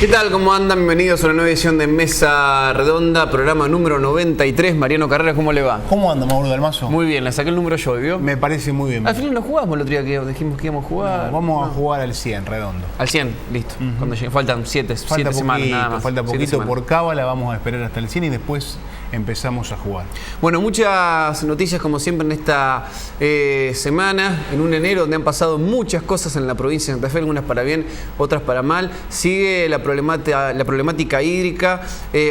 ¿Qué tal? ¿Cómo andan? Bienvenidos a una nueva edición de Mesa Redonda, programa número 93. Mariano Carrera, ¿cómo le va? ¿Cómo anda, Mauro Dalmazo? Muy bien, le saqué el número yo, ¿vio? Me parece muy bien. Al final no jugamos el otro día que dijimos que íbamos a jugar. No, vamos a jugar al 100, redondo. Al 100, listo. Cuando llegue, faltan 7 semanas nada más. Falta poquito por cábala, vamos a esperar hasta el 100 y después empezamos a jugar. Bueno, muchas noticias como siempre en esta semana, en un enero donde han pasado muchas cosas en la provincia de Santa Fe, algunas para bien, otras para mal. Sigue la problemática hídrica,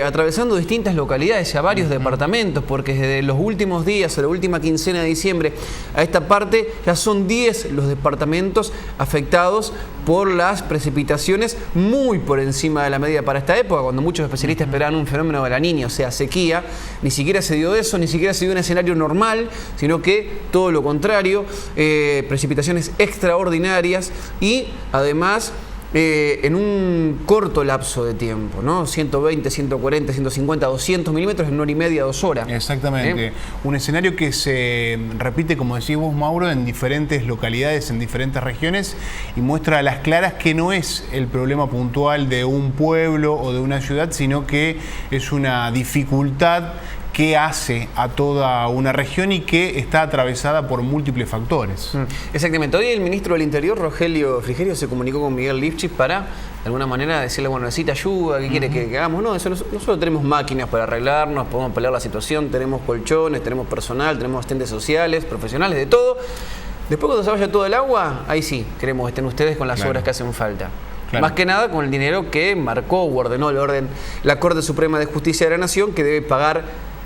atravesando distintas localidades y a varios departamentos, porque desde los últimos días, a la última quincena de diciembre, a esta parte ya son 10 los departamentos afectados por las precipitaciones muy por encima de la media para esta época, cuando muchos especialistas esperaban un fenómeno de la Niña, o sea, sequía. Ni siquiera se dio eso, ni siquiera se dio un escenario normal, sino que todo lo contrario, precipitaciones extraordinarias y además en un corto lapso de tiempo, ¿no? 120, 140, 150, 200 milímetros en 1 hora y media, 2 horas. Exactamente. Un escenario que se repite, como decís vos, Mauro, en diferentes localidades, en diferentes regiones, y muestra a las claras que no es el problema puntual de un pueblo o de una ciudad, sino que es una dificultad que hace a toda una región y que está atravesada por múltiples factores. Exactamente. Hoy el ministro del Interior, Rogelio Frigerio, se comunicó con Miguel Lifchitz para, de alguna manera, decirle, bueno, necesita ayuda, ¿qué quiere que hagamos? No, eso nosotros tenemos máquinas para arreglarnos, podemos pelear la situación, tenemos colchones, tenemos personal, tenemos asistentes sociales, profesionales, de todo. Después, cuando se vaya todo el agua, ahí sí, queremos que estén ustedes con las obras que hacen falta. Claro. Más que nada con el dinero que marcó o ordenó la Corte Suprema de Justicia de la Nación, que debe pagar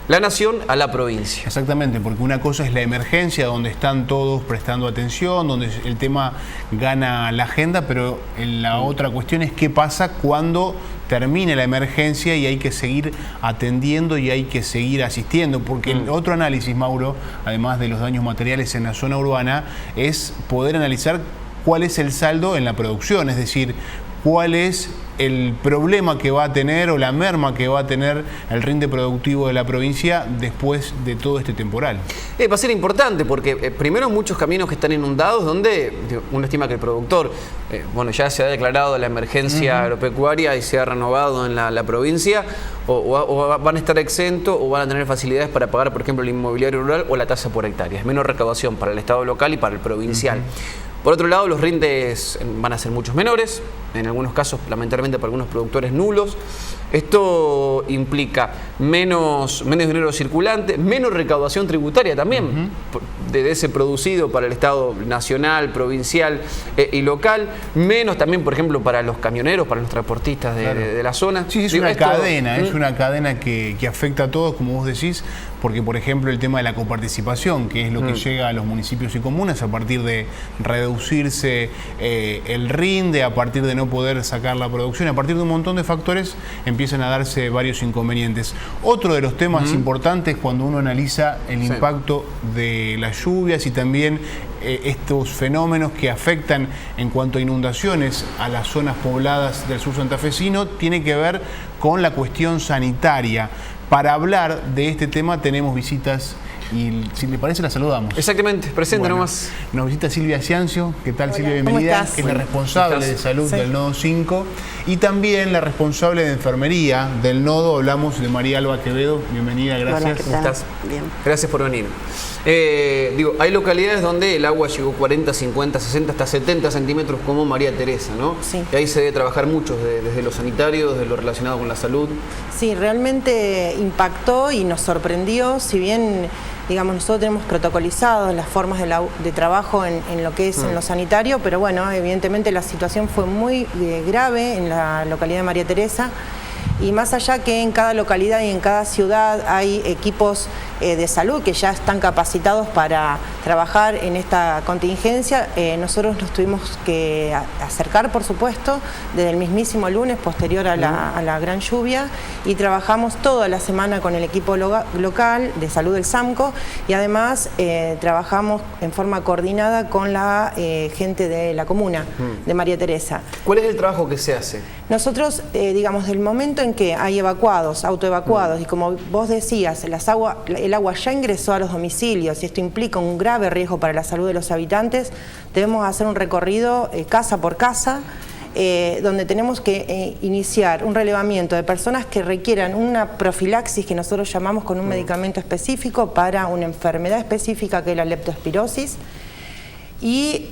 la Nación a la provincia. Exactamente, porque una cosa es la emergencia, donde están todos prestando atención, donde el tema gana la agenda, pero la otra cuestión es qué pasa cuando termine la emergencia y hay que seguir atendiendo y hay que seguir asistiendo, porque el otro análisis, Mauro, además de los daños materiales en la zona urbana, es poder analizar cuál es el saldo en la producción, es decir, cuál es el problema que va a tener o la merma que va a tener el rinde productivo de la provincia después de todo este temporal. Va a ser importante porque primero muchos caminos que están inundados donde uno estima que el productor, bueno, ya se ha declarado la emergencia agropecuaria y se ha renovado en la provincia, o van a estar exentos o van a tener facilidades para pagar, por ejemplo, el inmobiliario rural o la tasa por hectárea. Es menos recaudación para el Estado local y para el provincial. Por otro lado, los rindes van a ser muchos menores, en algunos casos, lamentablemente, para algunos productores nulos. Esto implica menos dinero circulante, menos recaudación tributaria también de ese producido para el Estado nacional, provincial y local, menos también, por ejemplo, para los camioneros, para los transportistas de la zona. Sí, es una cadena, es una cadena que afecta a todos, como vos decís, porque, por ejemplo, el tema de la coparticipación, que es lo que llega a los municipios y comunas a partir de reducirse el rinde, a partir de no poder sacar la producción, a partir de un montón de factores, empiezan a darse varios inconvenientes. Otro de los temas importantes cuando uno analiza el impacto de las lluvias y también estos fenómenos que afectan en cuanto a inundaciones a las zonas pobladas del sur santafesino, tiene que ver con la cuestión sanitaria. Para hablar de este tema tenemos visitas y, si le parece, la saludamos. Exactamente, presente nomás. Nos visita Silvia Ciancio. ¿Qué tal, Silvia? Bienvenida. Que es la responsable de salud del Nodo 5 y también la responsable de enfermería del Nodo. Hablamos de María Alba Quevedo. Bienvenida, gracias. Hola, ¿qué tal? ¿Cómo estás? Bien. Gracias por venir. Hay localidades donde el agua llegó 40, 50, 60, hasta 70 centímetros como María Teresa, ¿no? Sí. Y ahí se debe trabajar mucho, desde lo sanitario, desde lo relacionado con la salud. Sí, realmente impactó y nos sorprendió, si bien, digamos, nosotros tenemos protocolizados las formas de trabajo en lo que es en lo sanitario, pero bueno, evidentemente la situación fue muy grave en la localidad de María Teresa. Y más allá que en cada localidad y en cada ciudad hay equipos de salud que ya están capacitados para trabajar en esta contingencia, nosotros nos tuvimos que acercar, por supuesto, desde el mismísimo lunes posterior a la gran lluvia, y trabajamos toda la semana con el equipo local de salud del SAMCO, y además trabajamos en forma coordinada con la gente de la comuna de María Teresa. ¿Cuál es el trabajo que se hace? Nosotros, digamos, del momento en que hay evacuados, autoevacuados, y como vos decías, el agua ya ingresó a los domicilios y esto implica un grave riesgo para la salud de los habitantes, debemos hacer un recorrido casa por casa, donde tenemos que iniciar un relevamiento de personas que requieran una profilaxis que nosotros llamamos con un medicamento específico para una enfermedad específica que es la leptospirosis. Y,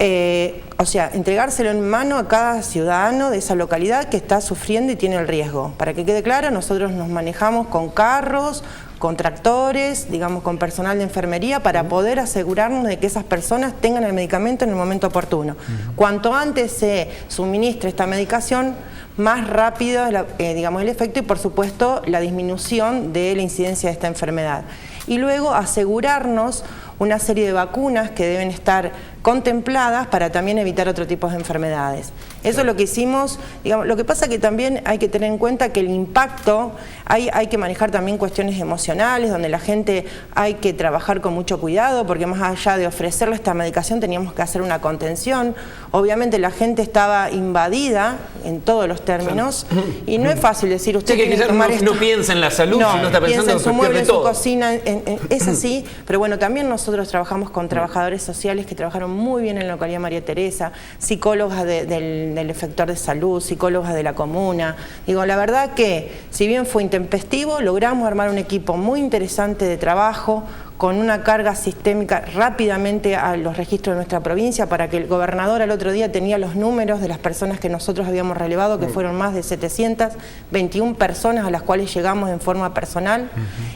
o sea, entregárselo en mano a cada ciudadano de esa localidad que está sufriendo y tiene el riesgo. Para que quede claro, nosotros nos manejamos con carros, con tractores, digamos, con personal de enfermería para poder asegurarnos de que esas personas tengan el medicamento en el momento oportuno. Cuanto antes se suministre esta medicación, más rápido es digamos, el efecto y, por supuesto, la disminución de la incidencia de esta enfermedad. Y luego asegurarnos una serie de vacunas que deben estar contempladas para también evitar otro tipo de enfermedades. Eso es lo que hicimos, digamos. Lo que pasa que también hay que tener en cuenta que el impacto, hay que manejar también cuestiones emocionales, donde la gente hay que trabajar con mucho cuidado, porque más allá de ofrecerle esta medicación teníamos que hacer una contención. Obviamente la gente estaba invadida en todos los términos, y no es fácil decir usted tiene que tomar esto. No piensa en la salud, no, sino está pensando en su mueble, en su todo. cocina, es así, pero bueno, también nosotros trabajamos con trabajadores sociales que trabajaron muy bien en la localidad María Teresa, psicólogas del efector de salud, psicólogas de la comuna. Digo, la verdad que, si bien fue intempestivo, logramos armar un equipo muy interesante de trabajo, con una carga sistémica rápidamente a los registros de nuestra provincia, para que el gobernador al otro día tenía los números de las personas que nosotros habíamos relevado, que fueron más de 721 personas a las cuales llegamos en forma personal.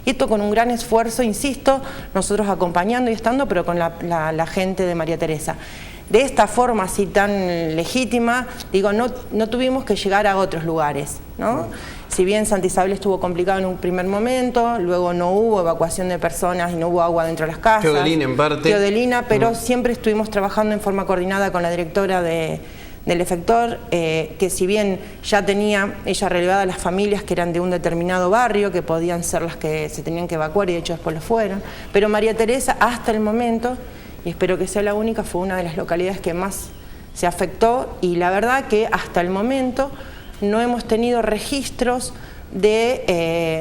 Y esto con un gran esfuerzo, insisto, nosotros acompañando y estando, pero con la gente de María Teresa. De esta forma así tan legítima, digo, no tuvimos que llegar a otros lugares, ¿no? Si bien Santa Isabel estuvo complicado en un primer momento, luego no hubo evacuación de personas y no hubo agua dentro de las casas. Teodelina en parte. Teodelina, pero siempre estuvimos trabajando en forma coordinada con la directora del efector, que si bien ya tenía ella relevada las familias que eran de un determinado barrio, que podían ser las que se tenían que evacuar y de hecho después lo fueron, pero María Teresa hasta el momento, y espero que sea la única, fue una de las localidades que más se afectó, y la verdad que hasta el momento no hemos tenido registros de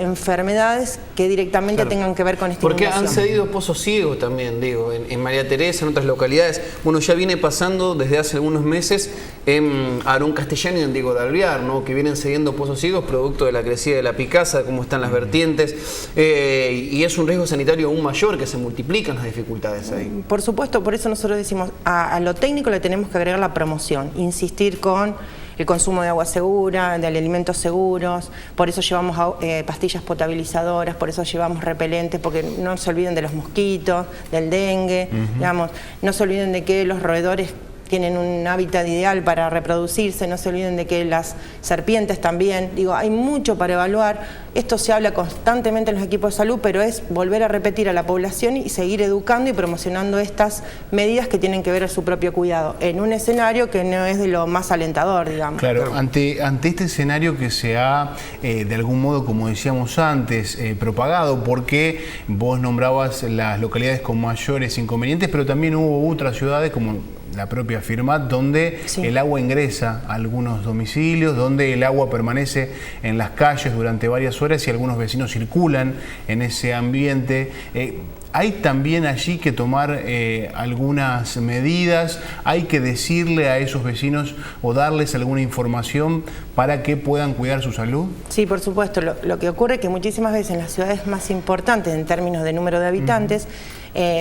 enfermedades que directamente tengan que ver con esta Porque inundación. han cedido pozos ciegos también, digo, en María Teresa, en otras localidades. Bueno, ya viene pasando desde hace algunos meses en Aarón Castellano y en Diego de Alvear, ¿no? Que vienen cediendo pozos ciegos producto de la crecida de la Picasa, cómo están las vertientes, y es un riesgo sanitario aún mayor, que se multiplican las dificultades ahí. Por supuesto, por eso nosotros decimos, a lo técnico le tenemos que agregar la promoción, insistir con el consumo de agua segura, de alimentos seguros, por eso llevamos pastillas potabilizadoras, por eso llevamos repelentes, porque no se olviden de los mosquitos, del dengue, digamos, no se olviden de que los roedores tienen un hábitat ideal para reproducirse, no se olviden de que las serpientes también, digo, hay mucho para evaluar. Esto se habla constantemente en los equipos de salud, pero es volver a repetir a la población y seguir educando y promocionando estas medidas que tienen que ver a su propio cuidado, en un escenario que no es de lo más alentador, digamos. Claro, ante este escenario que se ha, de algún modo, como decíamos antes, propagado, porque vos nombrabas las localidades con mayores inconvenientes, pero también hubo otras ciudades como la propia Firmat, donde el agua ingresa a algunos domicilios, donde el agua permanece en las calles durante varias horas y algunos vecinos circulan en ese ambiente. Hay también allí que tomar algunas medidas, hay que decirle a esos vecinos o darles alguna información para que puedan cuidar su salud. Sí, por supuesto. Lo que ocurre es que muchísimas veces en las ciudades más importantes en términos de número de habitantes,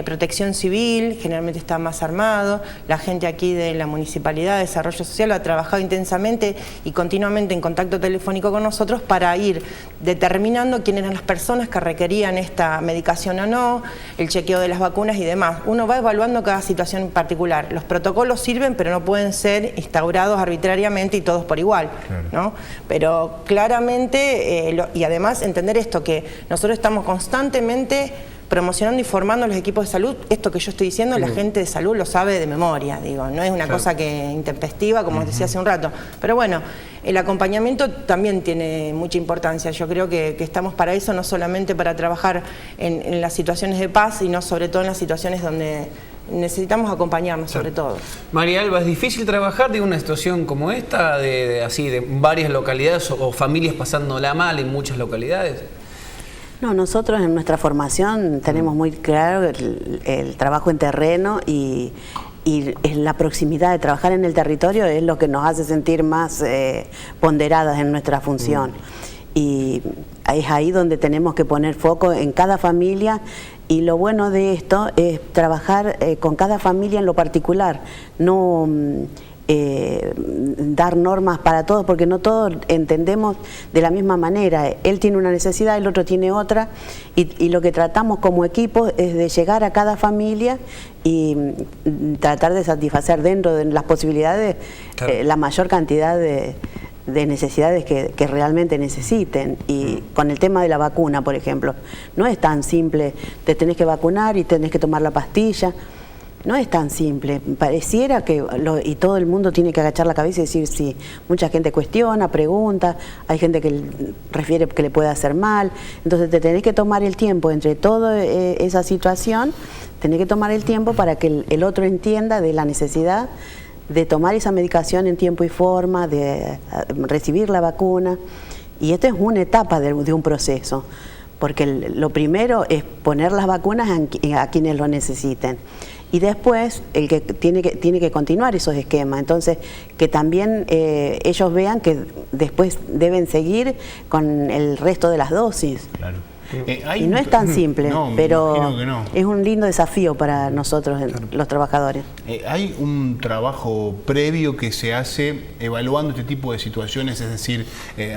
Protección Civil generalmente está más armado, la gente aquí de la Municipalidad de Desarrollo Social ha trabajado intensamente y continuamente en contacto telefónico con nosotros para ir determinando quiénes eran las personas que requerían esta medicación o no, el chequeo de las vacunas y demás. Uno va evaluando cada situación en particular. Los protocolos sirven, pero no pueden ser instaurados arbitrariamente y todos por igual, ¿no? Pero claramente, y además entender esto, que nosotros estamos constantemente promocionando y formando a los equipos de salud. Esto que yo estoy diciendo, la gente de salud lo sabe de memoria, digo, no es una cosa que intempestiva, como decía hace un rato. Pero bueno, el acompañamiento también tiene mucha importancia. Yo creo que estamos para eso, no solamente para trabajar en las situaciones de paz, sino sobre todo en las situaciones donde necesitamos acompañarnos, sobre todo. María Alba, ¿es difícil trabajar de una situación como esta, de varias localidades o familias pasándola mal en muchas localidades? No, nosotros en nuestra formación tenemos muy claro el trabajo en terreno y y la proximidad de trabajar en el territorio es lo que nos hace sentir más ponderadas en nuestra función. Y es ahí donde tenemos que poner foco en cada familia, y lo bueno de esto es trabajar con cada familia en lo particular, no dar normas para todos, porque no todos entendemos de la misma manera. Él tiene una necesidad, el otro tiene otra, y lo que tratamos como equipo es de llegar a cada familia y tratar de satisfacer dentro de las posibilidades la mayor cantidad de necesidades que realmente necesiten. Y con el tema de la vacuna, por ejemplo, no es tan simple, te tenés que vacunar y tenés que tomar la pastilla. No es tan simple, pareciera que y todo el mundo tiene que agachar la cabeza y decir sí. Mucha gente cuestiona, pregunta, hay gente que refiere que le puede hacer mal, entonces te tenés que tomar el tiempo entre toda esa situación, tenés que tomar el tiempo para que el otro entienda de la necesidad de tomar esa medicación en tiempo y forma, de recibir la vacuna, y esta es una etapa de un proceso, porque lo primero es poner las vacunas a quienes lo necesiten. Y después el que tiene que continuar esos esquemas, entonces que también ellos vean que después deben seguir con el resto de las dosis. Claro. Y no es tan simple, pero no. Es un lindo desafío para nosotros, los trabajadores. ¿Hay un trabajo previo que se hace evaluando este tipo de situaciones, es decir,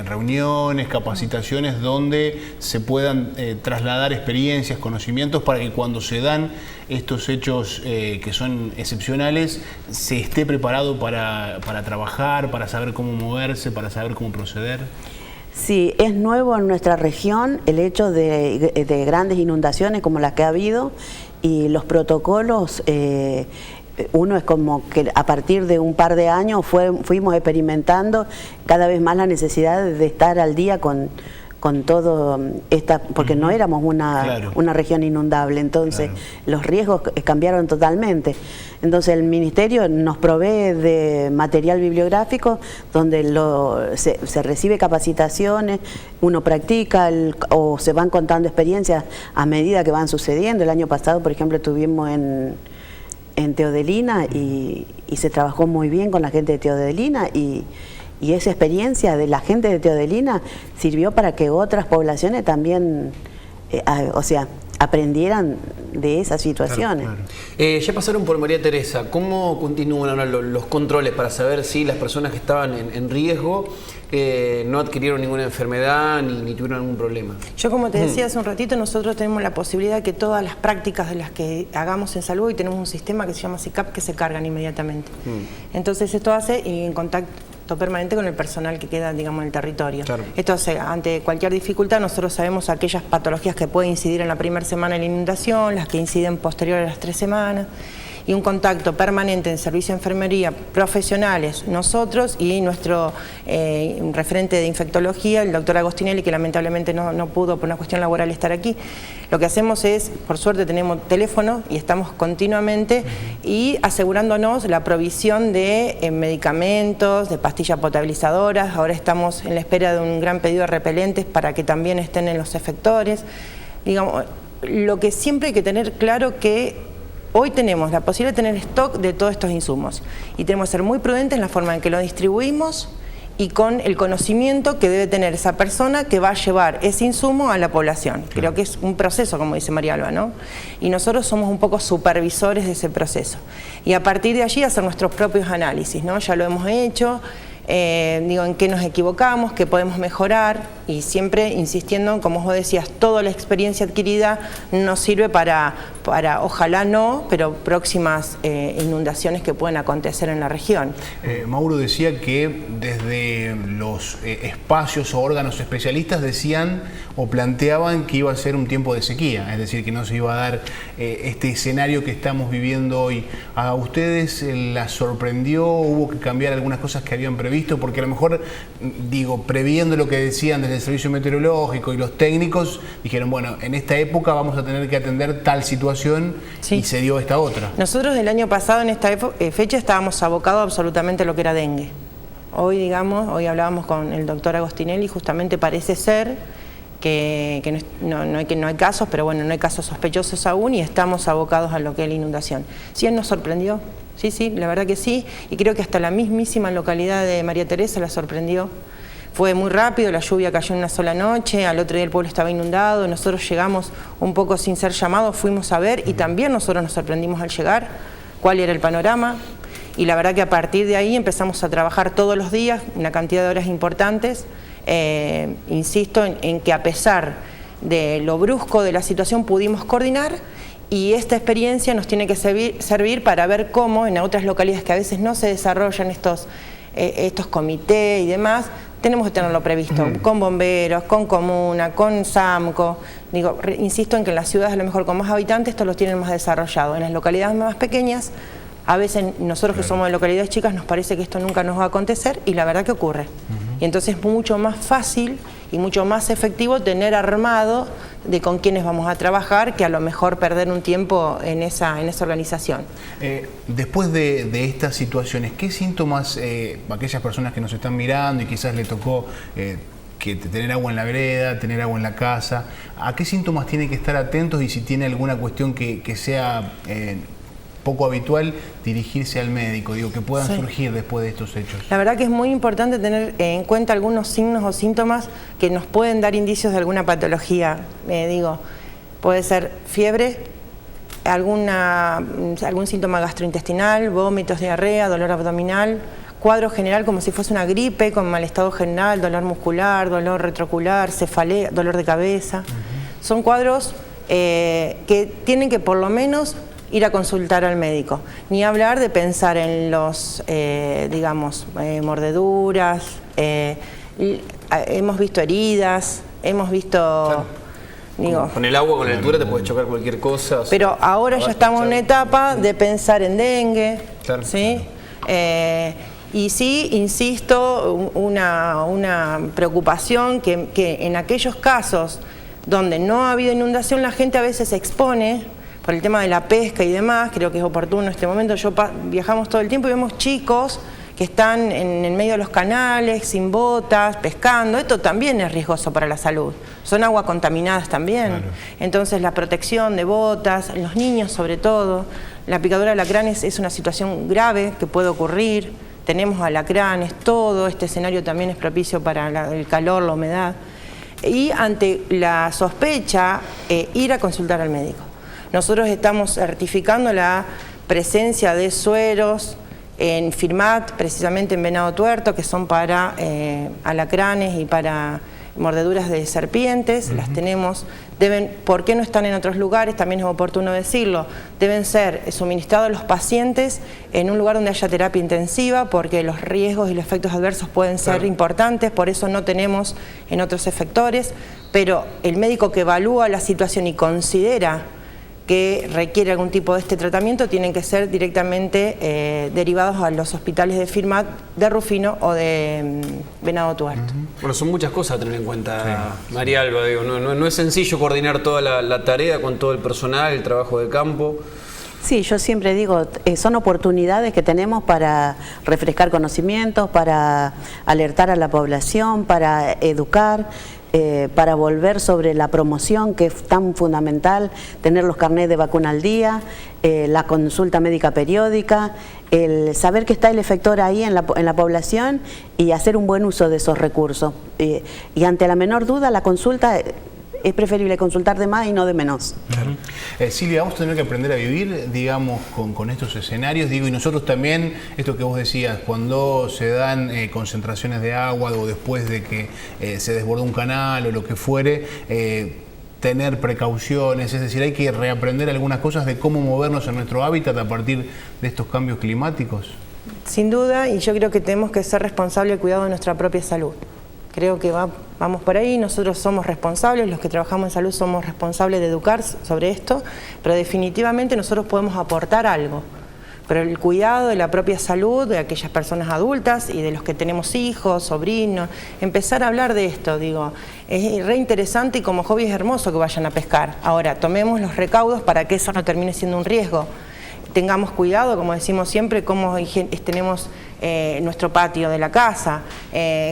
reuniones, capacitaciones, donde se puedan trasladar experiencias, conocimientos, para que cuando se dan estos hechos que son excepcionales, se esté preparado para trabajar, para saber cómo moverse, para saber cómo proceder? Sí, es nuevo en nuestra región el hecho de grandes inundaciones como las que ha habido, y los protocolos, uno es como que a partir de un par de años fuimos experimentando cada vez más la necesidad de estar al día con todo porque no éramos una región inundable, entonces los riesgos cambiaron totalmente. Entonces el Ministerio nos provee de material bibliográfico donde se recibe capacitaciones, uno practica o se van contando experiencias a medida que van sucediendo. El año pasado, por ejemplo, estuvimos en Teodelina y se trabajó muy bien con la gente de Teodelina, y esa experiencia de la gente de Teodelina sirvió para que otras poblaciones también, aprendieran de esas situaciones. Ya pasaron por María Teresa. ¿Cómo continúan ahora los controles para saber si las personas que estaban en riesgo no adquirieron ninguna enfermedad ni tuvieron algún problema? Yo, como te decía hace un ratito, nosotros tenemos la posibilidad de que todas las prácticas de las que hagamos en salud, y tenemos un sistema que se llama SICAP, que se cargan inmediatamente. Entonces esto hace, y en contacto permanente con el personal que queda, digamos, en el territorio. Esto hace, ante cualquier dificultad, nosotros sabemos aquellas patologías que pueden incidir en la primera semana de la inundación, las que inciden posterior a las 3 semanas, y un contacto permanente en servicio de enfermería, profesionales, nosotros y nuestro referente de infectología, el doctor Agostinelli, que lamentablemente no pudo por una cuestión laboral estar aquí. Lo que hacemos es, por suerte tenemos teléfono y estamos continuamente y asegurándonos la provisión de medicamentos, de pastillas potabilizadoras. Ahora estamos en la espera de un gran pedido de repelentes para que también estén en los efectores. Digamos, lo que siempre hay que tener claro que hoy tenemos la posibilidad de tener stock de todos estos insumos y tenemos que ser muy prudentes en la forma en que lo distribuimos y con el conocimiento que debe tener esa persona que va a llevar ese insumo a la población. Creo que es un proceso, como dice María Alba, ¿no? Y nosotros somos un poco supervisores de ese proceso. Y a partir de allí hacer nuestros propios análisis, ¿no? Ya lo hemos hecho. En qué nos equivocamos, qué podemos mejorar, y siempre insistiendo, como vos decías, toda la experiencia adquirida nos sirve para ojalá no, pero próximas inundaciones que pueden acontecer en la región. Mauro decía que desde los espacios o órganos especialistas decían o planteaban que iba a ser un tiempo de sequía, es decir, que no se iba a dar este escenario que estamos viviendo hoy. ¿A ustedes las sorprendió? ¿Hubo que cambiar algunas cosas que habían previsto? Porque a lo mejor, previendo lo que decían desde el servicio meteorológico y los técnicos, dijeron, bueno, en esta época vamos a tener que atender tal situación, y se dio esta otra. Nosotros el año pasado en esta fecha estábamos abocados absolutamente a lo que era dengue. Hoy hablábamos con el doctor Agostinelli, justamente parece ser que no hay casos, pero bueno, no hay casos sospechosos aún y estamos abocados a lo que es la inundación. Sí, nos sorprendió, sí, la verdad que sí, y creo que hasta la mismísima localidad de María Teresa la sorprendió. Fue muy rápido, la lluvia cayó en una sola noche, al otro día el pueblo estaba inundado, nosotros llegamos un poco sin ser llamados, fuimos a ver y también nosotros nos sorprendimos al llegar cuál era el panorama. Y la verdad que a partir de ahí empezamos a trabajar todos los días, una cantidad de horas importantes. Insisto en que a pesar de lo brusco de la situación pudimos coordinar y esta experiencia nos tiene que servir para ver cómo en otras localidades que a veces no se desarrollan estos comités y demás, tenemos que tenerlo previsto, con bomberos, con comuna, con SAMCO. Digo, insisto en que en las ciudades a lo mejor con más habitantes esto lo tienen más desarrollado, en las localidades más pequeñas a veces nosotros que somos de localidades chicas nos parece que esto nunca nos va a acontecer y la verdad que ocurre. Y entonces es mucho más fácil y mucho más efectivo tener armado de con quiénes vamos a trabajar que a lo mejor perder un tiempo en esa organización. Después de estas situaciones, ¿qué síntomas aquellas personas que nos están mirando y quizás le tocó tener agua en la vereda, tener agua en la casa, a qué síntomas tienen que estar atentos y si tiene alguna cuestión que sea poco habitual dirigirse al médico, digo, que puedan surgir después de estos hechos? La verdad que es muy importante tener en cuenta algunos signos o síntomas que nos pueden dar indicios de alguna patología. Puede ser fiebre, algún síntoma gastrointestinal, vómitos, diarrea, dolor abdominal, cuadro general como si fuese una gripe, con mal estado general, dolor muscular, dolor retroocular, cefalea, dolor de cabeza. Son cuadros que tienen que por lo menos ir a consultar al médico. Ni hablar de pensar en los, mordeduras, hemos visto heridas, hemos visto... Con el agua, con la altura te puede chocar cualquier cosa. Pero ahora ya estamos en una etapa de pensar en dengue, ¿sí? Y sí, insisto, una preocupación que en aquellos casos donde no ha habido inundación la gente a veces se expone por el tema de la pesca y demás. Creo que es oportuno en este momento. Viajamos todo el tiempo y vemos chicos que están en el medio de los canales, sin botas, pescando. Esto también es riesgoso para la salud. Son aguas contaminadas también. Claro. Entonces la protección de botas, los niños sobre todo. La picadura de alacranes es una situación grave que puede ocurrir. Tenemos alacranes, todo este escenario también es propicio para el calor, la humedad. Y ante la sospecha, ir a consultar al médico. Nosotros estamos certificando la presencia de sueros en FIRMAT, precisamente en venado tuerto, que son para alacranes y para mordeduras de serpientes. Las tenemos. ¿Por qué no están en otros lugares? También es oportuno decirlo. Deben ser suministrados a los pacientes en un lugar donde haya terapia intensiva, porque los riesgos y los efectos adversos pueden ser importantes, por eso no tenemos en otros efectores. Pero el médico que evalúa la situación y considera que requiere algún tipo de este tratamiento tienen que ser directamente derivados a los hospitales de FIRMAT, de Rufino o de venado tuerto. Bueno, son muchas cosas a tener en cuenta, María Alba. No es sencillo coordinar toda la tarea con todo el personal, el trabajo de campo. Sí, yo siempre digo, son oportunidades que tenemos para refrescar conocimientos, para alertar a la población, para educar, para volver sobre la promoción, que es tan fundamental, tener los carnets de vacuna al día, la consulta médica periódica, el saber que está el efector ahí en la población y hacer un buen uso de esos recursos. Y ante la menor duda, la consulta... es preferible consultar de más y no de menos. Claro. Silvia, vamos a tener que aprender a vivir, digamos, con estos escenarios. Y nosotros también, esto que vos decías, cuando se dan concentraciones de agua o después de que se desbordó un canal o lo que fuere, tener precauciones, es decir, hay que reaprender algunas cosas de cómo movernos en nuestro hábitat a partir de estos cambios climáticos. Sin duda, y yo creo que tenemos que ser responsables del cuidado de nuestra propia salud. Creo que vamos por ahí, nosotros somos responsables, los que trabajamos en salud somos responsables de educar sobre esto, pero definitivamente nosotros podemos aportar algo. Pero el cuidado de la propia salud de aquellas personas adultas y de los que tenemos hijos, sobrinos, empezar a hablar de esto, es re interesante y como hobby es hermoso que vayan a pescar. Ahora, tomemos los recaudos para que eso no termine siendo un riesgo. Tengamos cuidado, como decimos siempre, cómo tenemos nuestro patio de la casa,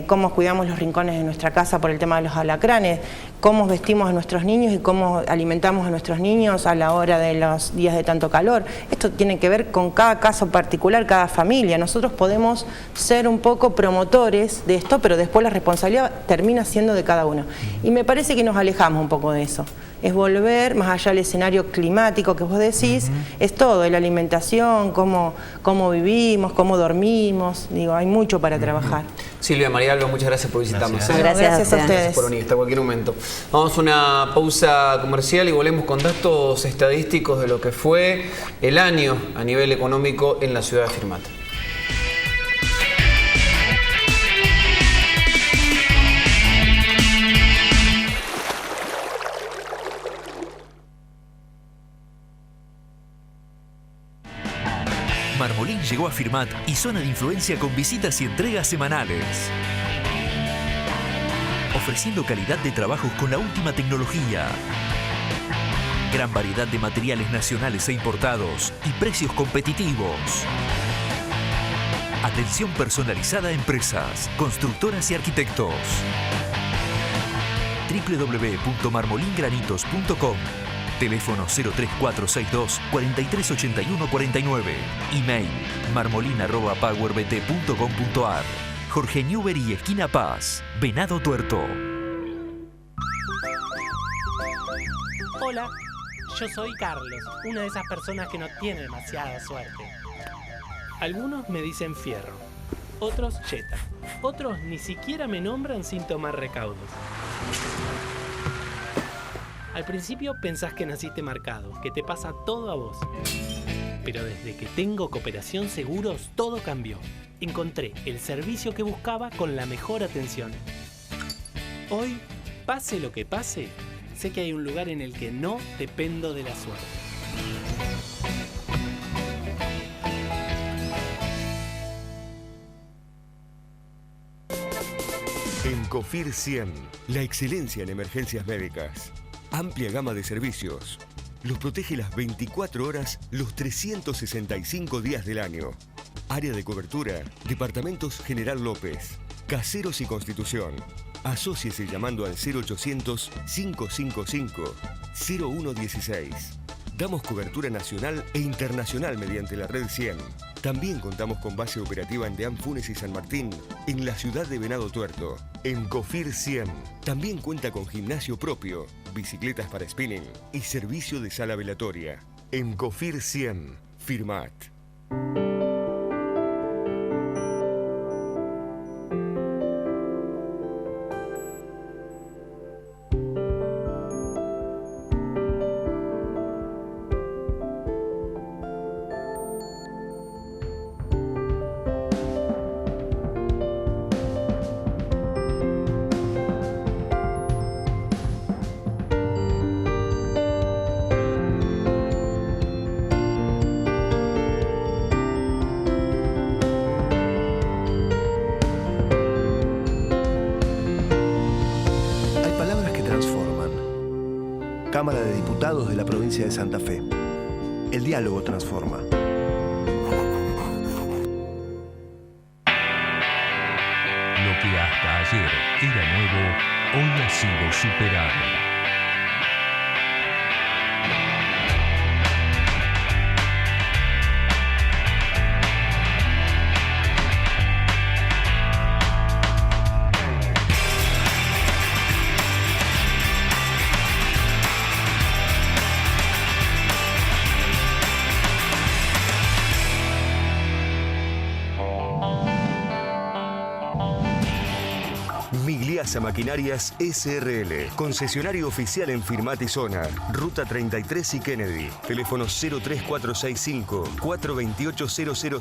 cómo cuidamos los rincones de nuestra casa por el tema de los alacranes, cómo vestimos a nuestros niños y cómo alimentamos a nuestros niños a la hora de los días de tanto calor. Esto tiene que ver con cada caso particular, cada familia. Nosotros podemos ser un poco promotores de esto, pero después la responsabilidad termina siendo de cada uno. Y me parece que nos alejamos un poco de eso. Es volver más allá del escenario climático que vos decís, es todo, es la alimentación, cómo vivimos, cómo dormimos, digo, hay mucho para trabajar. Silvia, Marialba, muchas gracias por visitarnos. Gracias a ustedes. Gracias por venir, hasta cualquier momento. Vamos a una pausa comercial y volvemos con datos estadísticos de lo que fue el año a nivel económico en la ciudad de Firmat. Marmolín llegó a Firmat y zona de influencia con visitas y entregas semanales. Ofreciendo calidad de trabajos con la última tecnología. Gran variedad de materiales nacionales e importados y precios competitivos. Atención personalizada a empresas, constructoras y arquitectos. www.marmolingranitos.com. Teléfono 03462 438149. Email marmolin@powerbt.com.ar. Jorge Newbery, esquina Paz, Venado Tuerto. Hola, yo soy Carlos, una de esas personas que no tiene demasiada suerte. Algunos me dicen fierro, otros cheta, otros ni siquiera me nombran sin tomar recaudos. Al principio pensás que naciste marcado, que te pasa todo a vos. Pero desde que tengo Cooperación Seguros, todo cambió. Encontré el servicio que buscaba con la mejor atención. Hoy, pase lo que pase, sé que hay un lugar en el que no dependo de la suerte. En COFIR 100, la excelencia en emergencias médicas. Amplia gama de servicios. Los protege las 24 horas, los 365 días del año. Área de cobertura, Departamentos General López, Caseros y Constitución. Asóciese llamando al 0800-555-0116. Damos cobertura nacional e internacional mediante la Red 100. También contamos con base operativa en Deán, Funes y San Martín, en la ciudad de Venado Tuerto. En COFIR 100 también cuenta con gimnasio propio, bicicletas para spinning y servicio de sala velatoria. En COFIR 100, Firmat. Cámara de Diputados de la provincia de Santa Fe. El diálogo transforma. Lo que hasta ayer era nuevo, hoy ha sido superado. Migliasa Maquinarias S.R.L. Concesionario oficial en Firmat y Zona. Ruta 33 y Kennedy. Teléfono 03465 428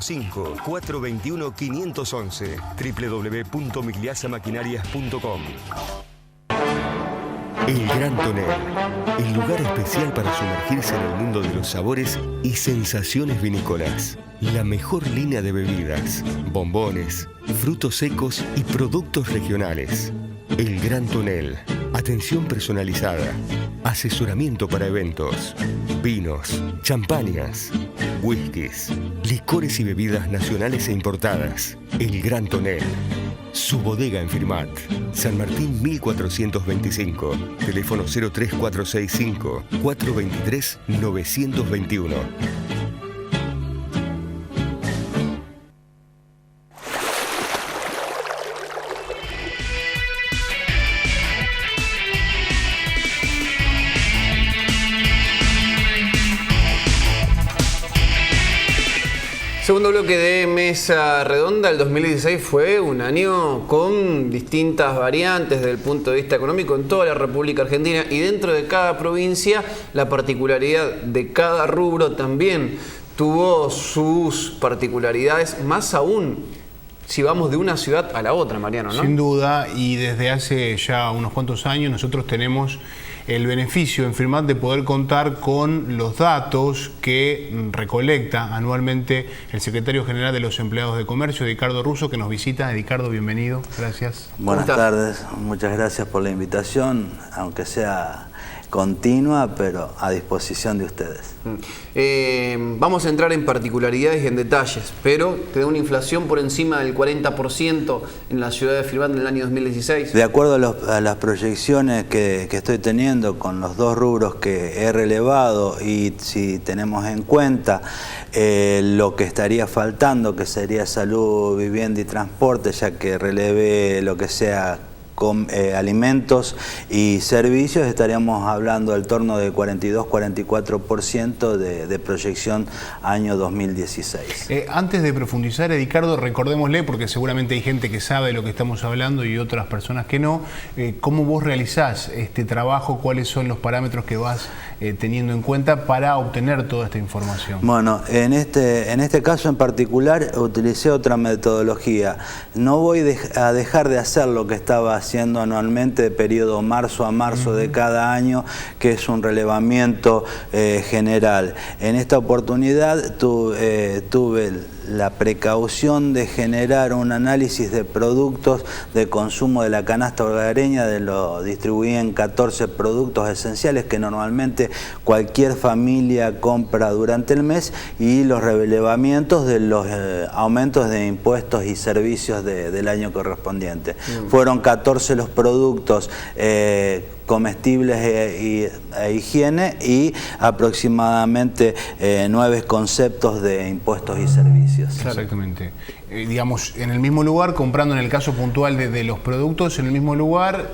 005 421 511. www.migliasamaquinarias.com. El Gran Tonel, el lugar especial para sumergirse en el mundo de los sabores y sensaciones vinícolas. La mejor línea de bebidas, bombones, frutos secos y productos regionales. El Gran Tonel, atención personalizada, asesoramiento para eventos, vinos, champañas, whiskies, licores y bebidas nacionales e importadas. El Gran Tonel. Su bodega en Firmat. San Martín 1425. Teléfono 03465 423 921. Segundo bloque de Mesa Redonda. El 2016 fue un año con distintas variantes desde el punto de vista económico en toda la República Argentina, y dentro de cada provincia la particularidad de cada rubro también tuvo sus particularidades, más aún si vamos de una ciudad a la otra, Mariano, ¿no? Sin duda, y desde hace ya unos cuantos años nosotros tenemos el beneficio en Firmat de poder contar con los datos que recolecta anualmente el secretario general de los empleados de comercio, Edgardo Russo, que nos visita. Edgardo, bienvenido. Gracias. Buenas tardes, muchas gracias por la invitación, aunque sea continua, pero a disposición de ustedes. Vamos a entrar en particularidades y en detalles, pero te da una inflación por encima del 40% en la ciudad de Firmat en el año 2016. De acuerdo a las proyecciones que estoy teniendo con los dos rubros que he relevado, y si tenemos en cuenta lo que estaría faltando, que sería salud, vivienda y transporte, ya que relevé lo que sea con alimentos y servicios, estaríamos hablando del torno de 42-44% de proyección año 2016. Antes de profundizar, Edgardo, recordémosle, porque seguramente hay gente que sabe de lo que estamos hablando y otras personas que no, ¿cómo vos realizás este trabajo? ¿Cuáles son los parámetros que vas teniendo en cuenta para obtener toda esta información? Bueno, en este caso en particular utilicé otra metodología. No voy a dejar de hacer lo que estaba haciendo anualmente de periodo marzo a marzo de cada año, que es un relevamiento general. En esta oportunidad tuve la precaución de generar un análisis de productos de consumo de la canasta hogareña, lo distribuí en 14 productos esenciales que normalmente cualquier familia compra durante el mes, y los relevamientos de los aumentos de impuestos y servicios del año correspondiente. Fueron 14 los productos comestibles e higiene, y aproximadamente 9 conceptos de impuestos y servicios. Exactamente. Digamos, en el mismo lugar, comprando en el caso puntual de los productos, en el mismo lugar.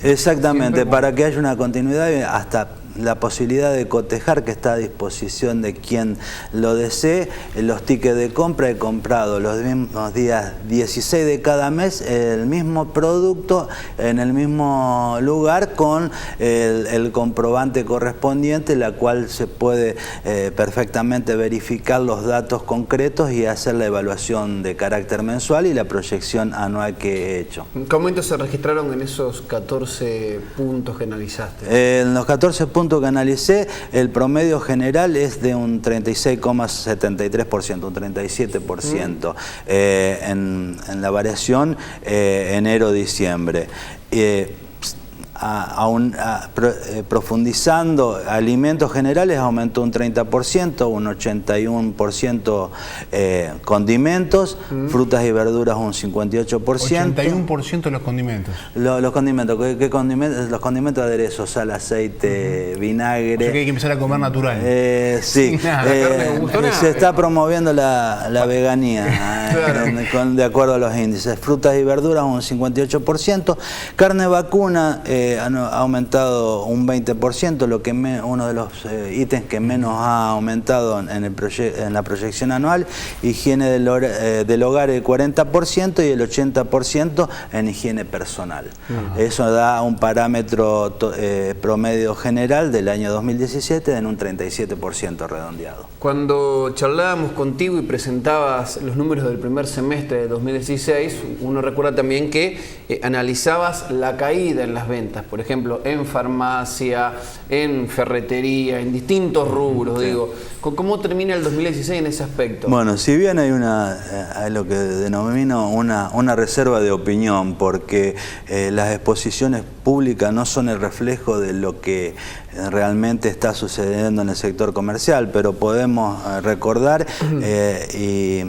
Exactamente, para que haya una continuidad, hasta la posibilidad de cotejar, que está a disposición de quien lo desee. Los tickets de compra, he comprado los mismos días 16 de cada mes el mismo producto en el mismo lugar, con el comprobante correspondiente, la cual se puede perfectamente verificar los datos concretos y hacer la evaluación de carácter mensual y la proyección anual que he hecho. ¿Qué aumentos se registraron en esos 14 puntos que analizaste? En los 14 puntos que analicé, el promedio general es de un 36,73%, un 37% en la variación enero-diciembre. Profundizando, alimentos generales aumentó un 30%, un 81% condimentos, frutas y verduras un 58%. 81% los condimentos. Los condimentos, ¿qué condimentos? Los condimentos de aderezo, sal, aceite, vinagre. O sea que hay que empezar a comer natural. Sí, se está promoviendo la veganía, claro, de acuerdo a los índices. Frutas y verduras un 58%, carne vacuna ha aumentado un 20%, lo que uno de los ítems que menos ha aumentado en la proyección anual. Higiene del hogar el 40% y el 80% en higiene personal. Eso da un parámetro promedio general del año 2017 en un 37% redondeado. Cuando charlábamos contigo y presentabas los números del primer semestre de 2016, uno recuerda también que analizabas la caída en las ventas, por ejemplo, en farmacia, en ferretería, en distintos rubros, sí. Digo, ¿cómo termina el 2016 en ese aspecto? Bueno, si bien hay lo que denomino una reserva de opinión, porque las exposiciones públicas no son el reflejo de lo que realmente está sucediendo en el sector comercial, pero podemos recordar y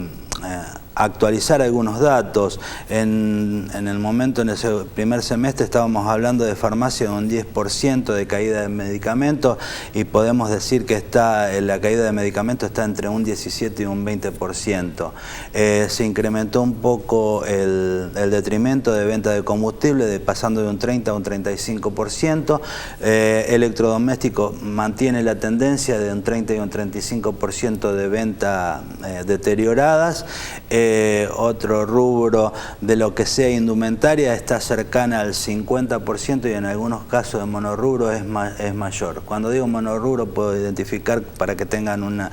actualizar algunos datos. En el momento, en ese primer semestre, estábamos hablando de farmacia de un 10% de caída de medicamentos, y podemos decir que la caída de medicamentos está entre un 17 y un 20%. Se incrementó un poco el detrimento de venta de combustible, pasando de un 30 a un 35%. Electrodoméstico mantiene la tendencia de un 30 y un 35% de venta deterioradas. Otro rubro de lo que sea indumentaria está cercana al 50%, y en algunos casos de monorrubro es mayor. Cuando digo monorrubro puedo identificar, para que tengan una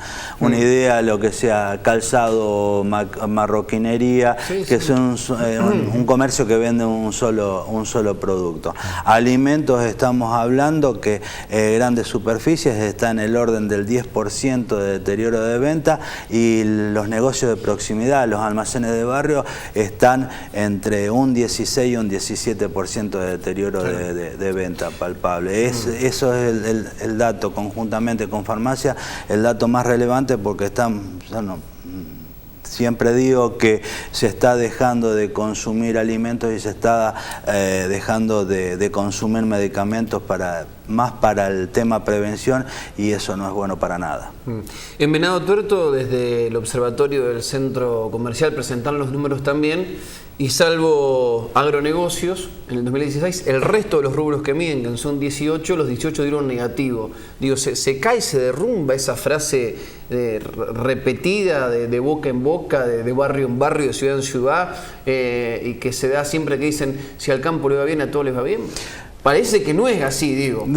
idea, lo que sea calzado, marroquinería, que es un comercio que vende un solo producto. Alimentos, estamos hablando que grandes superficies está en el orden del 10% de deterioro de venta, y los negocios de proximidad, los almacenes de barrio, están entre un 16 y un 17% de deterioro de venta palpable. Eso es el dato, conjuntamente con farmacia, el dato más relevante, porque siempre digo que se está dejando de consumir alimentos y se está dejando de consumir medicamentos más para el tema prevención, y eso no es bueno para nada. En Venado Tuerto, desde el observatorio del centro comercial, presentaron los números también, y salvo agronegocios, en el 2016, el resto de los rubros que miden, que son 18, los 18 dieron negativo. Digo, se cae, se derrumba esa frase repetida de boca en boca, de barrio en barrio, de ciudad en ciudad, y que se da siempre que dicen, si al campo le va bien, a todos les va bien. Parece que no es así, digo.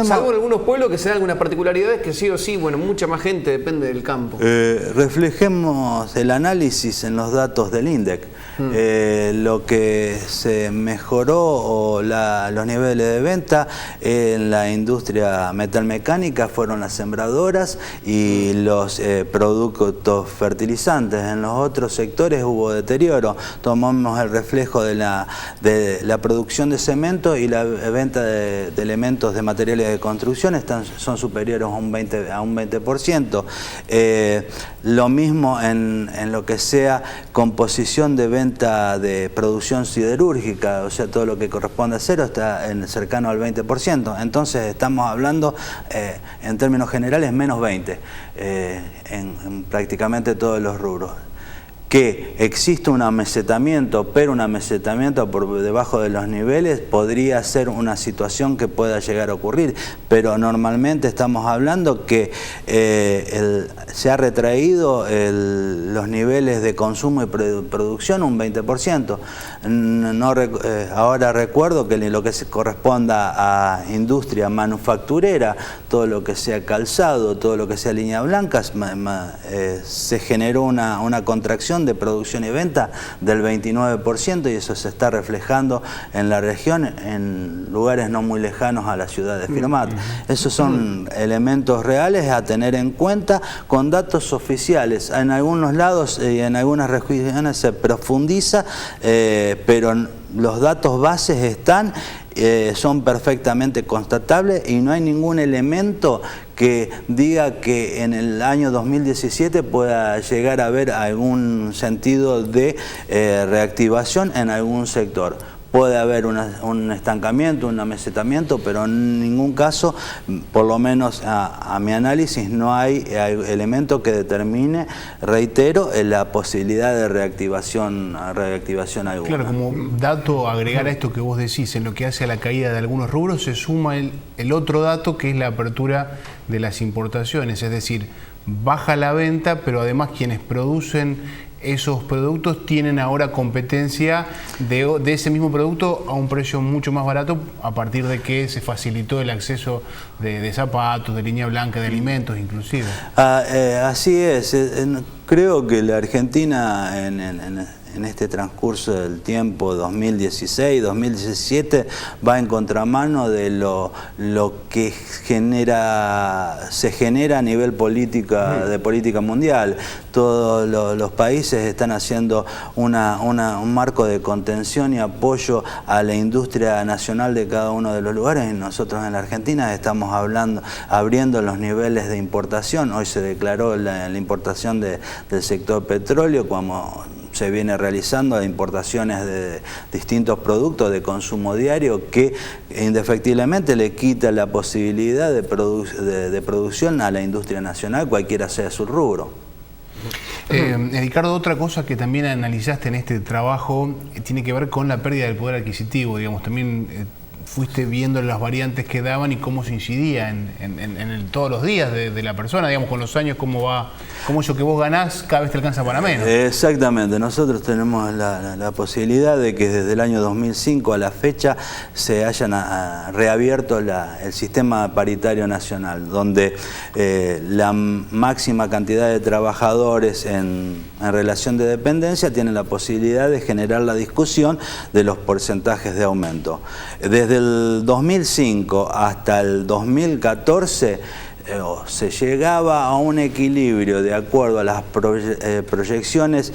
Salvo en algunos pueblos que se dan algunas particularidades que sí o sí, bueno, mucha más gente depende del campo. Reflejemos el análisis en los datos del INDEC. Lo que se mejoró los niveles de venta en la industria metalmecánica fueron las sembradoras y los productos fertilizantes. En los otros sectores hubo deterioro. Tomamos el reflejo de la producción de cemento y la venta de elementos de materiales de construcción son superiores a un 20%. Lo mismo en lo que sea composición de venta de producción siderúrgica, o sea, todo lo que corresponde a cero está cercano al 20%. Entonces estamos hablando, en términos generales, menos 20% en prácticamente todos los rubros. Que existe un amesetamiento, pero un amesetamiento por debajo de los niveles podría ser una situación que pueda llegar a ocurrir, pero normalmente estamos hablando que se ha retraído los niveles de consumo y producción un 20%. Ahora recuerdo que en lo que se corresponda a industria manufacturera, todo lo que sea calzado, todo lo que sea línea blanca, se generó una contracción de producción y venta del 29%, y eso se está reflejando en la región, en lugares no muy lejanos a la ciudad de Firmat. Esos son elementos reales a tener en cuenta con datos oficiales. En algunos lados y en algunas regiones se profundiza, pero los datos bases están, son perfectamente constatables, y no hay ningún elemento que diga que en el año 2017 pueda llegar a haber algún sentido de reactivación en algún sector. Puede haber un estancamiento, un amesetamiento, pero en ningún caso, por lo menos a mi análisis, no hay elemento que determine, reitero, la posibilidad de reactivación alguna. Claro, como dato agregar a esto que vos decís, en lo que hace a la caída de algunos rubros, se suma el otro dato, que es la apertura de las importaciones, es decir, baja la venta, pero además quienes producen esos productos tienen ahora competencia de ese mismo producto a un precio mucho más barato, a partir de que se facilitó el acceso de zapatos, de línea blanca, de alimentos inclusive. Así es. Creo que la Argentina en este transcurso del tiempo 2016-2017 va en contramano de lo que se genera a nivel de política mundial. Todos los países están haciendo un marco de contención y apoyo a la industria nacional de cada uno de los lugares, y nosotros en la Argentina estamos abriendo los niveles de importación. Hoy se declaró la importación del sector petróleo, como se viene realizando importaciones de distintos productos de consumo diario que indefectiblemente le quita la posibilidad de producción a la industria nacional, cualquiera sea su rubro. Ricardo, otra cosa que también analizaste en este trabajo tiene que ver con la pérdida del poder adquisitivo, digamos, también fuiste viendo las variantes que daban y cómo se incidía en todos los días de la persona, digamos, con los años, cómo eso que vos ganás cada vez te alcanza para menos. Exactamente, nosotros tenemos la posibilidad de que desde el año 2005 a la fecha se hayan reabierto el sistema paritario nacional, donde la máxima cantidad de trabajadores en relación de dependencia tienen la posibilidad de generar la discusión de los porcentajes de aumento. Desde el 2005 hasta el 2014 se llegaba a un equilibrio de acuerdo a las proyecciones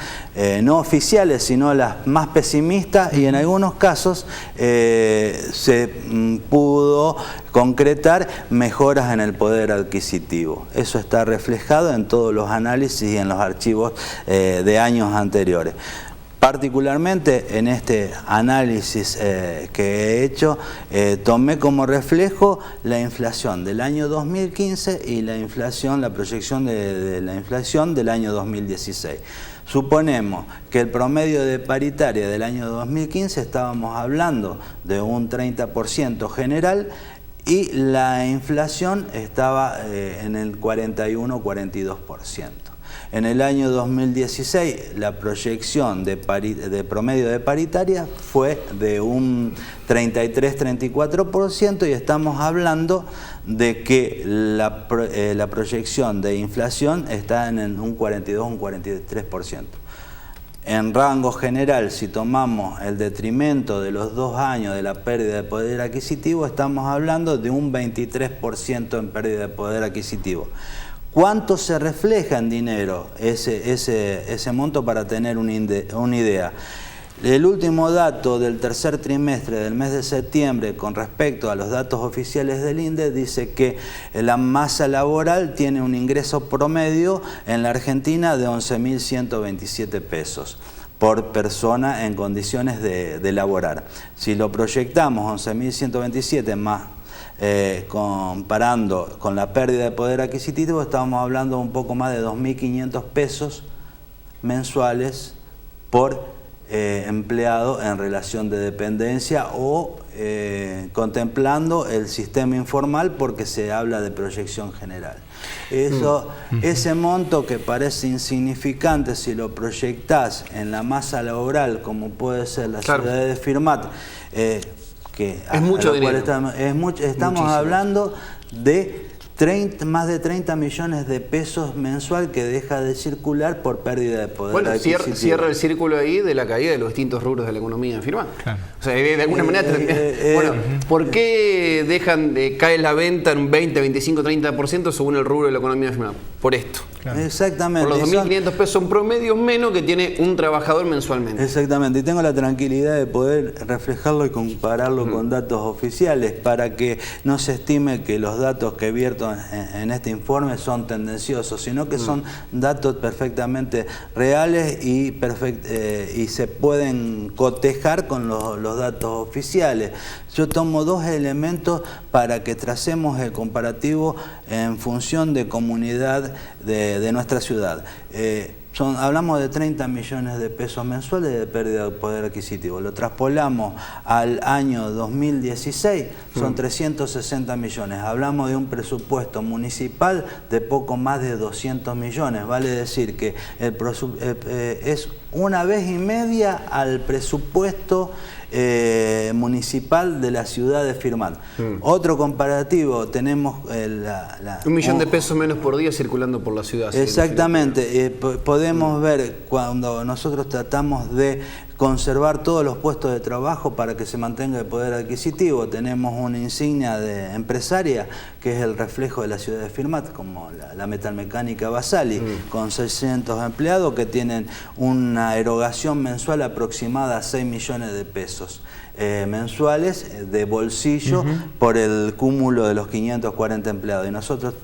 no oficiales, sino las más pesimistas, y en algunos casos se pudo concretar mejoras en el poder adquisitivo. Eso está reflejado en todos los análisis y en los archivos de años anteriores. Particularmente en este análisis que he hecho, tomé como reflejo la inflación del año 2015 y la proyección de la inflación del año 2016. Suponemos que el promedio de paritaria del año 2015 estábamos hablando de un 30% general, y la inflación estaba en el 41-42%. En el año 2016 la proyección de promedio de paritaria fue de un 33-34%, y estamos hablando de que la proyección de inflación está en un 42-43%. En rango general, si tomamos el detrimento de los 2 años de la pérdida de poder adquisitivo, estamos hablando de un 23% en pérdida de poder adquisitivo. ¿Cuánto se refleja en dinero ese monto para tener una idea? El último dato del tercer trimestre del mes de septiembre con respecto a los datos oficiales del INDE dice que la masa laboral tiene un ingreso promedio en la Argentina de 11.127 pesos por persona en condiciones de laborar. Si lo proyectamos 11.127 más comparando con la pérdida de poder adquisitivo, estamos hablando un poco más de 2.500 pesos mensuales por empleado en relación de dependencia, o contemplando el sistema informal, porque se habla de proyección general. Ese monto que parece insignificante, si lo proyectás en la masa laboral, como puede ser la ciudad de Firmat, que es mucho dinero. Estamos hablando de más de 30 millones de pesos mensual que deja de circular por pérdida de poder adquisitivo. Cierra el círculo ahí de la caída de los distintos rubros de la economía en Firmat. Claro. O sea, de alguna manera ¿por qué cae la venta en un 20, 25, 30% según el rubro de la economía en Firmat? Por esto. Claro. Exactamente. Por los 2.500 pesos son promedios menos que tiene un trabajador mensualmente. Exactamente. Y tengo la tranquilidad de poder reflejarlo y compararlo con datos oficiales, para que no se estime que los datos que vierto en este informe son tendenciosos, sino que son datos perfectamente reales y se pueden cotejar con los datos oficiales. Yo tomo 2 elementos para que tracemos el comparativo en función de comunidad de nuestra ciudad. Hablamos de 30 millones de pesos mensuales de pérdida de poder adquisitivo. Lo traspolamos al año 2016, son 360 millones. Hablamos de un presupuesto municipal de poco más de 200 millones. Vale decir que es 1,5 veces al presupuesto municipal de la ciudad de Firmat. Otro comparativo, tenemos 1 millón de pesos menos por día circulando por la ciudad. Exactamente. Podemos ver cuando nosotros tratamos de conservar todos los puestos de trabajo para que se mantenga el poder adquisitivo. Tenemos una insignia empresaria que es el reflejo de la ciudad de Firmat, como la metalmecánica Basali, con 600 empleados que tienen una erogación mensual aproximada a 6 millones de pesos mensuales de bolsillo por el cúmulo de los 540 empleados. Y nosotros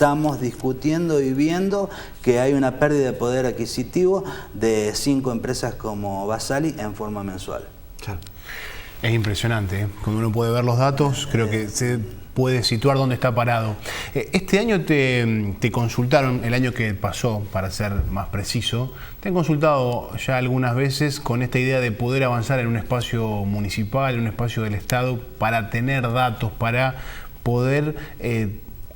estamos discutiendo y viendo que hay una pérdida de poder adquisitivo de 5 empresas como Basali en forma mensual. Claro. Es impresionante, ¿eh? Cuando uno puede ver los datos, creo que se puede situar dónde está parado. Este año te consultaron, el año que pasó, para ser más preciso, te han consultado ya algunas veces con esta idea de poder avanzar en un espacio municipal, en un espacio del Estado, para tener datos, para poder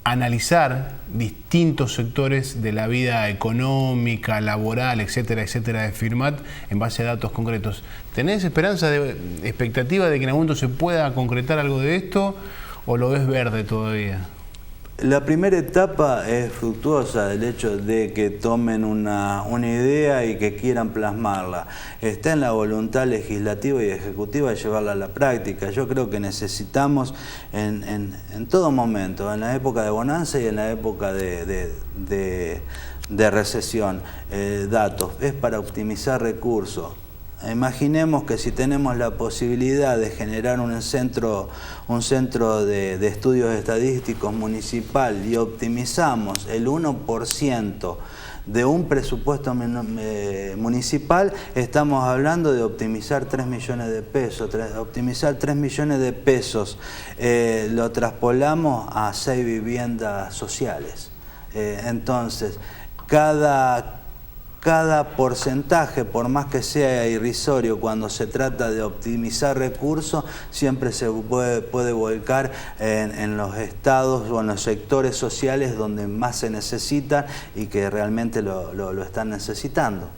analizar distintos sectores de la vida económica, laboral, etcétera, etcétera, de Firmat en base a datos concretos. ¿Tenés esperanza, expectativa de que en algún momento se pueda concretar algo de esto o lo ves verde todavía? La primera etapa es fructuosa, el hecho de que tomen una idea y que quieran plasmarla. Está en la voluntad legislativa y ejecutiva de llevarla a la práctica. Yo creo que necesitamos en todo momento, en la época de bonanza y en la época de recesión, datos. Es para optimizar recursos. Imaginemos que si tenemos la posibilidad de generar un centro de estudios estadísticos municipal y optimizamos el 1% de un presupuesto municipal, estamos hablando de optimizar 3 millones de pesos. Optimizar 3 millones de pesos lo traspolamos a 6 viviendas sociales. Entonces, cada porcentaje, por más que sea irrisorio, cuando se trata de optimizar recursos, siempre se puede volcar en los estados o en los sectores sociales donde más se necesitan y que realmente lo están necesitando.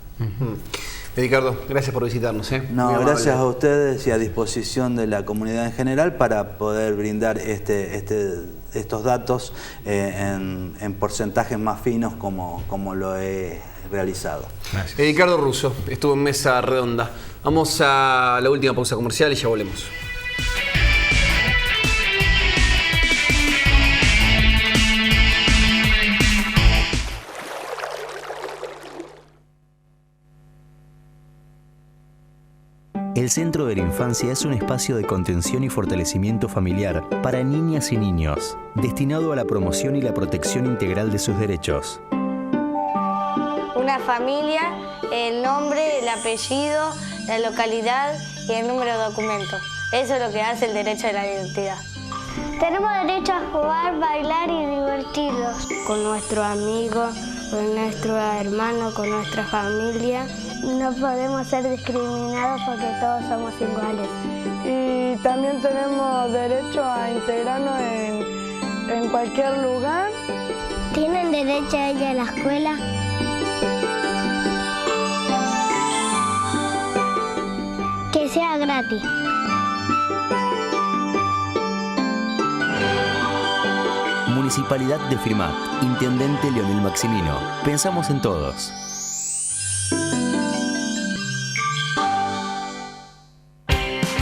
Ricardo, gracias por visitarnos. No, gracias a ustedes y a disposición de la comunidad en general para poder brindar estos datos en porcentajes más finos como lo he realizado. Gracias. Ricardo Russo estuvo en Mesa Redonda. Vamos a la última pausa comercial y ya volvemos. El Centro de la Infancia es un espacio de contención y fortalecimiento familiar para niñas y niños, destinado a la promoción y la protección integral de sus derechos. Una familia, el nombre, el apellido, la localidad y el número de documento. Eso es lo que hace el derecho a la identidad. Tenemos derecho a jugar, bailar y divertirnos. Con nuestros amigos, con nuestro hermano, con nuestra familia. No podemos ser discriminados porque todos somos iguales. Y también tenemos derecho a integrarnos en cualquier lugar. ¿Tienen derecho a ir a la escuela? Que sea gratis. Municipalidad de Firmat. Intendente Leonel Maximino. Pensamos en todos.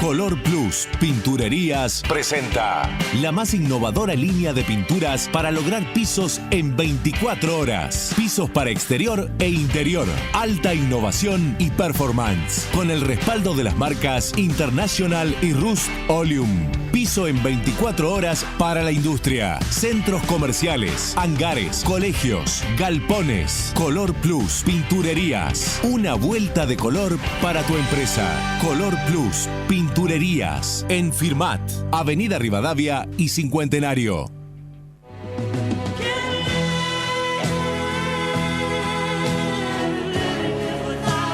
Color Plus Pinturerías presenta la más innovadora línea de pinturas para lograr pisos en 24 horas. Pisos para exterior e interior. Alta innovación y performance. Con el respaldo de las marcas International y Rust Oleum. Piso en 24 horas para la industria. Centros comerciales, hangares, colegios, galpones. Color Plus Pinturerías. Una vuelta de color para tu empresa. Color Plus Pinturerías. En Firmat, Avenida Rivadavia y Cincuentenario.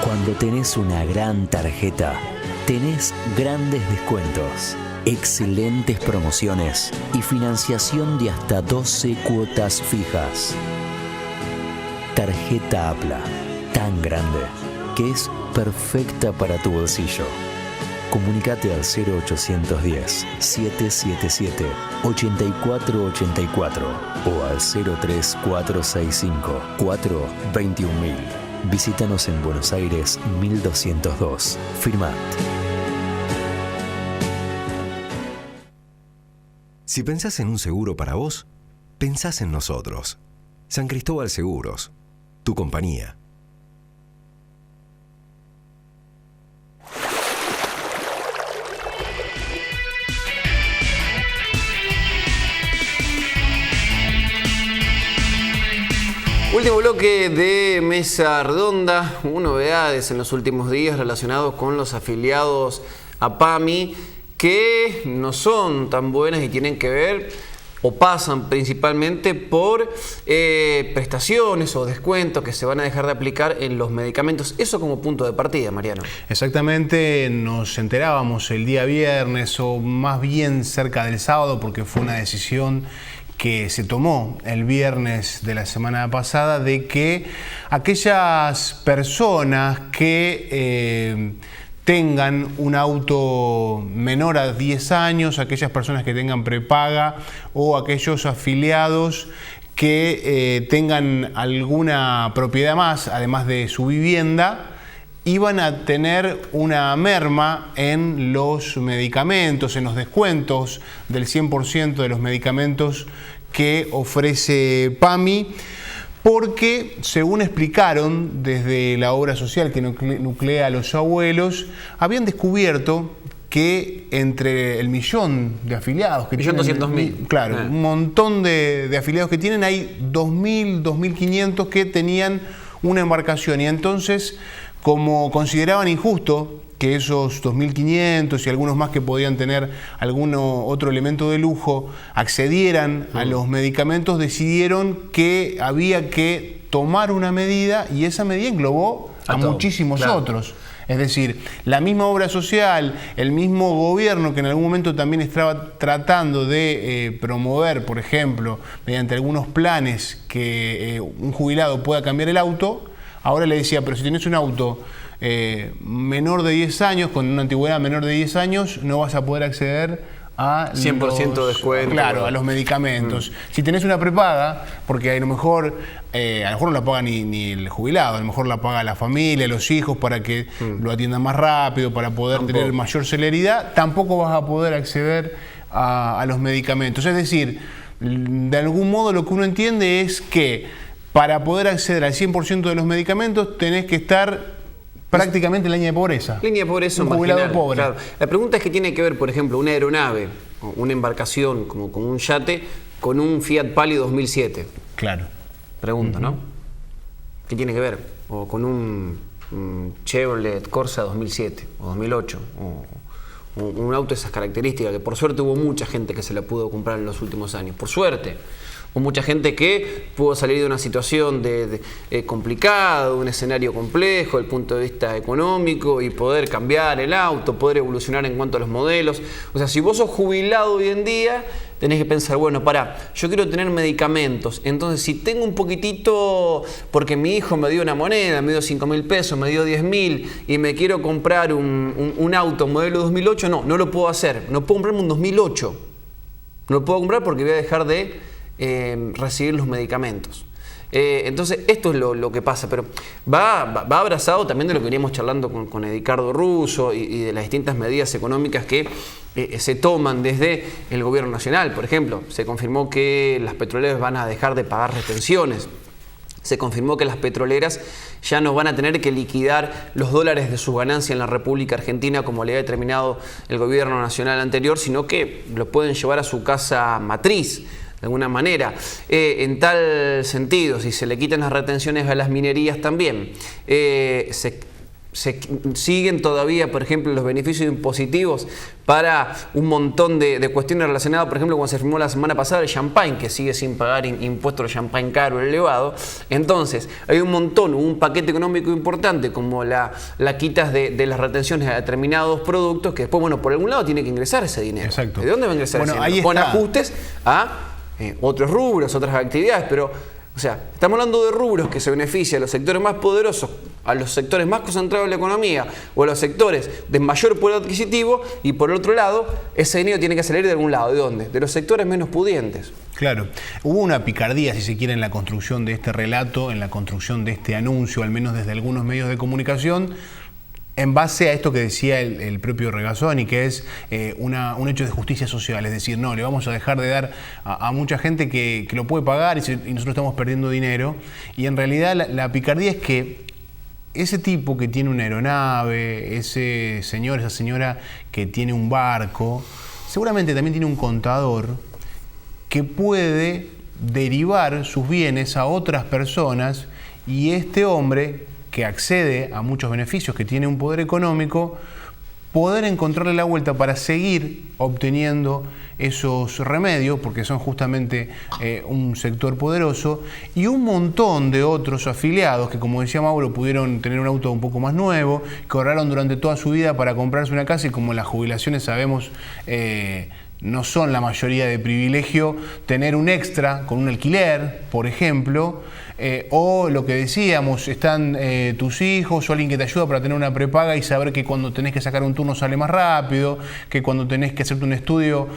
Cuando tenés una gran tarjeta, tenés grandes descuentos, excelentes promociones y financiación de hasta 12 cuotas fijas. Tarjeta APLA, tan grande que es perfecta para tu bolsillo. Comunicate al 0810-777-8484 o al 03465-421.000. Visítanos en Buenos Aires 1202. Firmat. Si pensás en un seguro para vos, pensás en nosotros. San Cristóbal Seguros, tu compañía. Último bloque de Mesa Redonda. Hubo novedades en los últimos días relacionados con los afiliados a PAMI que no son tan buenas y tienen que ver o pasan principalmente por prestaciones o descuentos que se van a dejar de aplicar en los medicamentos. Eso como punto de partida, Mariano. Exactamente, nos enterábamos el día viernes o más bien cerca del sábado, porque fue una decisión que se tomó el viernes de la semana pasada, de que aquellas personas que tengan un auto menor a 10 años, aquellas personas que tengan prepaga o aquellos afiliados que tengan alguna propiedad más, además de su vivienda, iban a tener una merma en los medicamentos, en los descuentos del 100% de los medicamentos que ofrece PAMI, porque, según explicaron desde la obra social que nuclea a los abuelos, habían descubierto que entre el millón de afiliados que tienen, 1.200.000. Claro, un montón de afiliados que tienen, hay 2.000, 2.500 que tenían una embarcación, y entonces, como consideraban injusto que esos 2.500 y algunos más que podían tener algún otro elemento de lujo accedieran a los medicamentos, decidieron que había que tomar una medida, y esa medida englobó a muchísimos otros. Es decir, la misma obra social, el mismo gobierno que en algún momento también estaba tratando de promover, por ejemplo, mediante algunos planes que un jubilado pueda cambiar el auto, ahora le decía, pero si tenés un auto menor de 10 años, con una antigüedad menor de 10 años, no vas a poder acceder a 100% de descuento. Claro, a los medicamentos. Si tenés una prepaga, porque a lo mejor no la paga ni el jubilado, a lo mejor la paga la familia, los hijos, para que lo atiendan más rápido, para poder tener mayor celeridad, tampoco vas a poder acceder a los medicamentos. Es decir, de algún modo lo que uno entiende es que para poder acceder al 100% de los medicamentos tenés que estar prácticamente en la línea de pobreza. Línea de pobreza, un jubilado pobre. Claro. La pregunta es que tiene que ver, por ejemplo, una aeronave, una embarcación como un yate, con un Fiat Palio 2007. Claro. Pregunta, ¿no? ¿Qué tiene que ver? O con un Chevrolet Corsa 2007 o 2008, o un auto de esas características, que por suerte hubo mucha gente que se la pudo comprar en los últimos años. Por suerte. O mucha gente que pudo salir de una situación complicada, de un escenario complejo desde el punto de vista económico, y poder cambiar el auto, poder evolucionar en cuanto a los modelos. O sea, si vos sos jubilado hoy en día, tenés que pensar, bueno, yo quiero tener medicamentos, entonces si tengo un poquitito, porque mi hijo me dio una moneda, me dio 5.000 pesos, me dio 10.000, y me quiero comprar un auto modelo 2008, no lo puedo hacer, no puedo comprarme un 2008, no lo puedo comprar porque voy a dejar de recibir los medicamentos. Entonces esto es lo que pasa, pero va abrazado también de lo que veníamos charlando con Edgardo Russo y de las distintas medidas económicas que se toman desde el gobierno nacional. Por ejemplo, se confirmó que las petroleras van a dejar de pagar retenciones. Se confirmó que las petroleras ya no van a tener que liquidar los dólares de su ganancia en la República Argentina como le había determinado el gobierno nacional anterior, sino que lo pueden llevar a su casa matriz de alguna manera. En tal sentido, si se le quitan las retenciones a las minerías también, se siguen todavía, por ejemplo, los beneficios impositivos para un montón de cuestiones relacionadas, por ejemplo, cuando se firmó la semana pasada el champagne, que sigue sin pagar impuestos al champagne caro, elevado. Entonces, hay un paquete económico importante, como la quitas de las retenciones a determinados productos, que después, por algún lado tiene que ingresar ese dinero. Exacto. ¿De dónde va a ingresar ese dinero? Ahí con está. Ajustes a otros rubros, otras actividades, pero, estamos hablando de rubros que se benefician a los sectores más poderosos, a los sectores más concentrados de la economía, o a los sectores de mayor poder adquisitivo, y por otro lado, ese dinero tiene que salir de algún lado. ¿De dónde? De los sectores menos pudientes. Claro. Hubo una picardía, si se quiere, en la construcción de este relato, en la construcción de este anuncio, al menos desde algunos medios de comunicación, en base a esto que decía el propio Regazzoni, que es un hecho de justicia social. Es decir, no, le vamos a dejar de dar a mucha gente que lo puede pagar y nosotros estamos perdiendo dinero. Y en realidad la picardía es que ese tipo que tiene una aeronave, ese señor, esa señora que tiene un barco, seguramente también tiene un contador que puede derivar sus bienes a otras personas y este hombre que accede a muchos beneficios, que tiene un poder económico, poder encontrarle la vuelta para seguir obteniendo esos remedios, porque son justamente un sector poderoso, y un montón de otros afiliados que, como decía Mauro, pudieron tener un auto un poco más nuevo, que ahorraron durante toda su vida para comprarse una casa, y como las jubilaciones sabemos no son la mayoría de privilegio, tener un extra con un alquiler, por ejemplo, o lo que decíamos, están tus hijos o alguien que te ayuda para tener una prepaga y saber que cuando tenés que sacar un turno sale más rápido, que cuando tenés que hacerte un estudio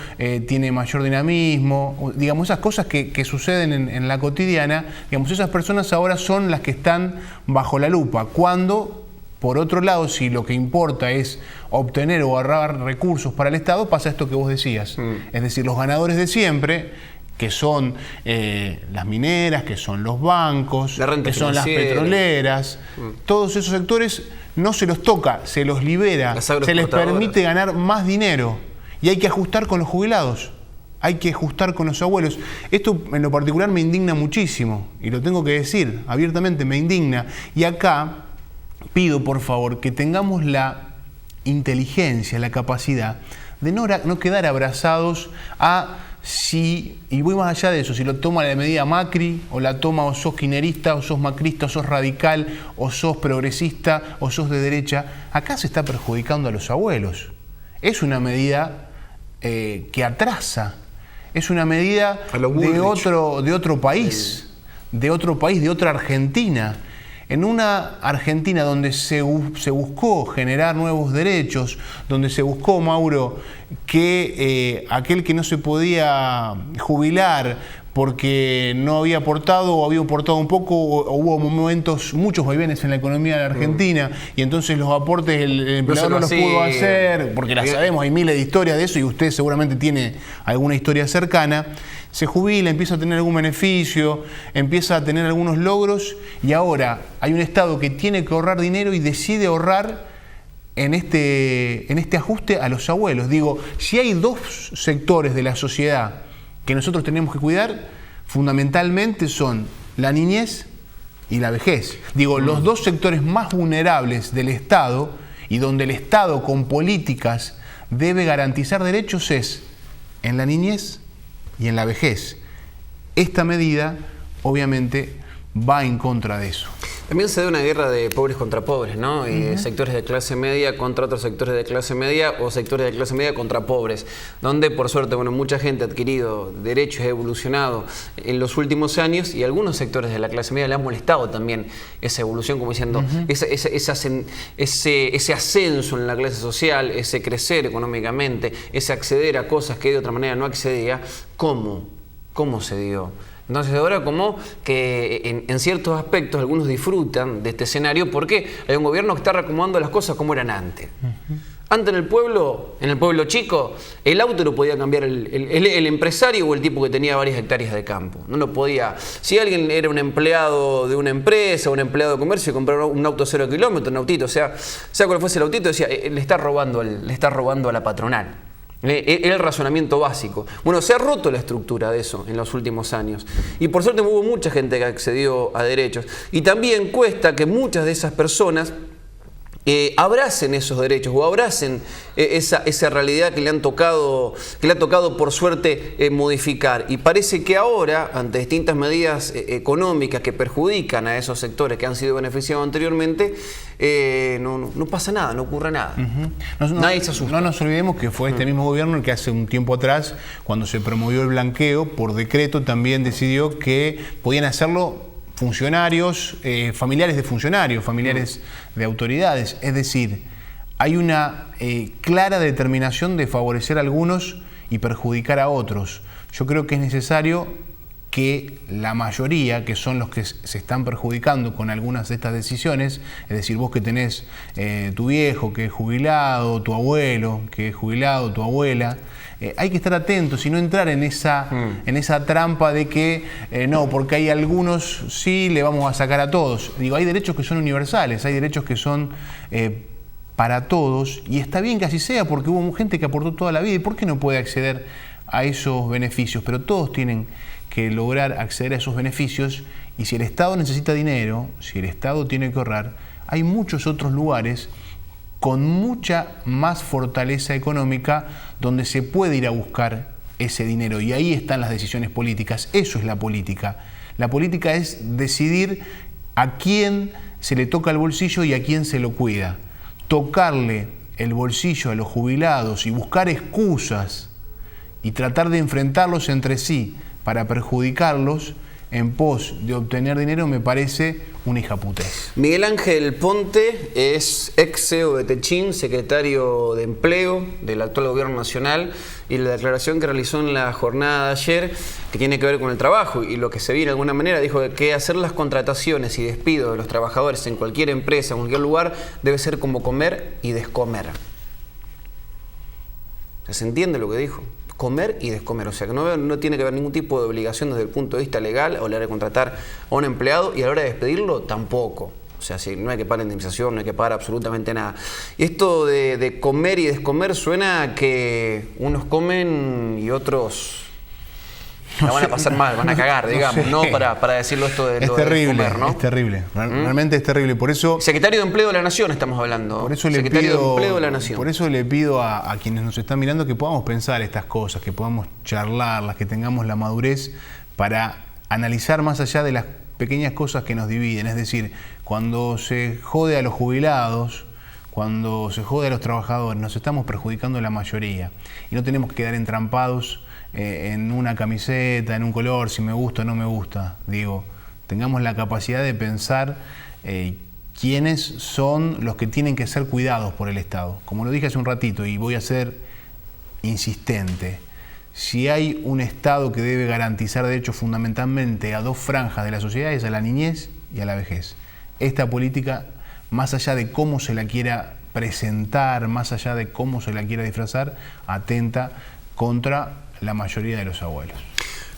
tiene mayor dinamismo, digamos, esas cosas que suceden en la cotidiana, digamos, esas personas ahora son las que están bajo la lupa, cuando... Por otro lado, si lo que importa es obtener o ahorrar recursos para el Estado, pasa esto que vos decías. Es decir, los ganadores de siempre, que son las mineras, que son los bancos, que son las petroleras, todos esos sectores no se los toca, se los libera, se les permite ganar más dinero y hay que ajustar con los jubilados. Hay que ajustar con los abuelos. Esto en lo particular me indigna muchísimo y lo tengo que decir abiertamente, me indigna. Y acá pido, por favor, que tengamos la inteligencia, la capacidad de no quedar abrazados a si, y voy más allá de eso, si lo toma la medida Macri, o la toma o sos kirchnerista, o sos macrista, o sos radical, o sos progresista, o sos de derecha. Acá se está perjudicando a los abuelos. Es una medida que atrasa, es una medida de otro país, de otra Argentina. En una Argentina donde se buscó generar nuevos derechos, donde se buscó, Mauro, que aquel que no se podía jubilar porque no había aportado o había aportado un poco, o hubo momentos, muchos vaivenes en la economía de la Argentina, y entonces los aportes el empleador no los pudo hacer, porque las sabemos, hay miles de historias de eso, y usted seguramente tiene alguna historia cercana. Se jubila, empieza a tener algún beneficio, empieza a tener algunos logros, y ahora hay un Estado que tiene que ahorrar dinero y decide ahorrar en este ajuste a los abuelos. Digo, si hay dos sectores de la sociedad que nosotros tenemos que cuidar, fundamentalmente son la niñez y la vejez. Digo, los dos sectores más vulnerables del Estado, y donde el Estado con políticas debe garantizar derechos, es en la niñez y en la vejez. Esta medida, obviamente, va en contra de eso. También se da una guerra de pobres contra pobres, ¿no? Sectores de clase media contra otros sectores de clase media, o sectores de clase media contra pobres, donde por suerte, bueno, mucha gente ha adquirido derechos, ha evolucionado en los últimos años, y algunos sectores de la clase media le han molestado también esa evolución, como diciendo, ese ascenso en la clase social, ese crecer económicamente, ese acceder a cosas que de otra manera no accedía. ¿Cómo se dio? Entonces ahora como que en ciertos aspectos algunos disfrutan de este escenario porque hay un gobierno que está reacomodando las cosas como eran antes. Antes en el pueblo chico, el auto lo podía cambiar el empresario o el tipo que tenía varias hectáreas de campo. No lo podía. Si alguien era un empleado de una empresa o un empleado de comercio y compraba un auto 0 kilómetros, un autito, sea cual fuese el autito, decía, le está robando a la patronal. El razonamiento básico. Bueno, se ha roto la estructura de eso en los últimos años. Y por suerte hubo mucha gente que accedió a derechos. Y también cuesta que muchas de esas personas abracen esos derechos o abracen esa realidad que le ha tocado por suerte modificar. Y parece que ahora, ante distintas medidas económicas que perjudican a esos sectores que han sido beneficiados anteriormente, no pasa nada, no ocurre nada. Nadie se asusta. No nos olvidemos que fue este mismo gobierno el que hace un tiempo atrás, cuando se promovió el blanqueo, por decreto también decidió que podían hacerlo funcionarios, familiares de funcionarios, familiares de autoridades. Es decir, hay una clara determinación de favorecer a algunos y perjudicar a otros. Yo creo que es necesario que la mayoría, que son los que se están perjudicando con algunas de estas decisiones, es decir, vos que tenés tu viejo que es jubilado, tu abuelo que es jubilado, tu abuela, hay que estar atentos y no entrar en esa trampa de que no, porque hay algunos sí le vamos a sacar a todos. Digo, hay derechos que son universales, hay derechos que son para todos, y está bien que así sea porque hubo gente que aportó toda la vida, y ¿por qué no puede acceder a esos beneficios? Pero todos tienen que lograr acceder a esos beneficios. Y si el Estado necesita dinero, si el Estado tiene que ahorrar, hay muchos otros lugares con mucha más fortaleza económica donde se puede ir a buscar ese dinero. Y ahí están las decisiones políticas. Eso es la política. La política es decidir a quién se le toca el bolsillo y a quién se lo cuida. Tocarle el bolsillo a los jubilados y buscar excusas y tratar de enfrentarlos entre sí para perjudicarlos en pos de obtener dinero me parece una hijaputez. Miguel Ángel Ponte es ex CEO de Techín, secretario de Empleo del actual Gobierno Nacional, y la declaración que realizó en la jornada de ayer, que tiene que ver con el trabajo y lo que se viene de alguna manera, dijo que hacer las contrataciones y despidos de los trabajadores en cualquier empresa, en cualquier lugar, debe ser como comer y descomer. ¿Se entiende lo que dijo? Comer y descomer, o sea que no tiene que haber ningún tipo de obligación desde el punto de vista legal a la hora de contratar a un empleado, y a la hora de despedirlo tampoco. O sea, si no hay que pagar indemnización, no hay que pagar absolutamente nada. Y esto de comer y descomer suena a que unos comen y otros la van a pasar mal, van a cagar, digamos, ¿no? Para decirlo esto de lo de comer, ¿no? Es terrible, realmente es terrible. Por eso, Secretario de Empleo de la Nación estamos hablando. Por eso Secretario de Empleo de la Nación. Por eso le pido a quienes nos están mirando que podamos pensar estas cosas, que podamos charlarlas, que tengamos la madurez para analizar más allá de las pequeñas cosas que nos dividen. Es decir, cuando se jode a los jubilados, cuando se jode a los trabajadores, nos estamos perjudicando a la mayoría. Y no tenemos que quedar entrampados en una camiseta, en un color, si me gusta o no me gusta. Digo, tengamos la capacidad de pensar quiénes son los que tienen que ser cuidados por el Estado. Como lo dije hace un ratito, y voy a ser insistente, si hay un Estado que debe garantizar derechos fundamentalmente a dos franjas de la sociedad, es a la niñez y a la vejez. Esta política, más allá de cómo se la quiera presentar, más allá de cómo se la quiera disfrazar, atenta contra la mayoría de los abuelos.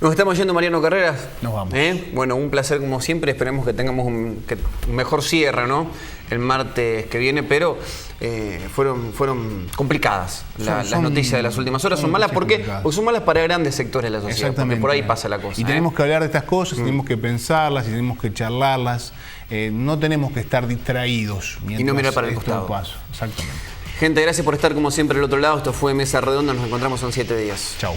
Nos estamos yendo, Mariano Carreras. Nos vamos. Bueno, un placer como siempre. Esperemos que tengamos un mejor cierre, ¿no? El martes que viene, pero fueron complicadas las noticias de las últimas horas. Son malas porque son malas para grandes sectores de la sociedad. Exactamente. Porque por ahí pasa la cosa. Y tenemos que hablar de estas cosas, tenemos que pensarlas y tenemos que charlarlas. No tenemos que estar distraídos mientras y no mirar para el costado. Paso. Exactamente. Gente, gracias por estar como siempre al otro lado. Esto fue Mesa Redonda. Nos encontramos en 7 días. Chau.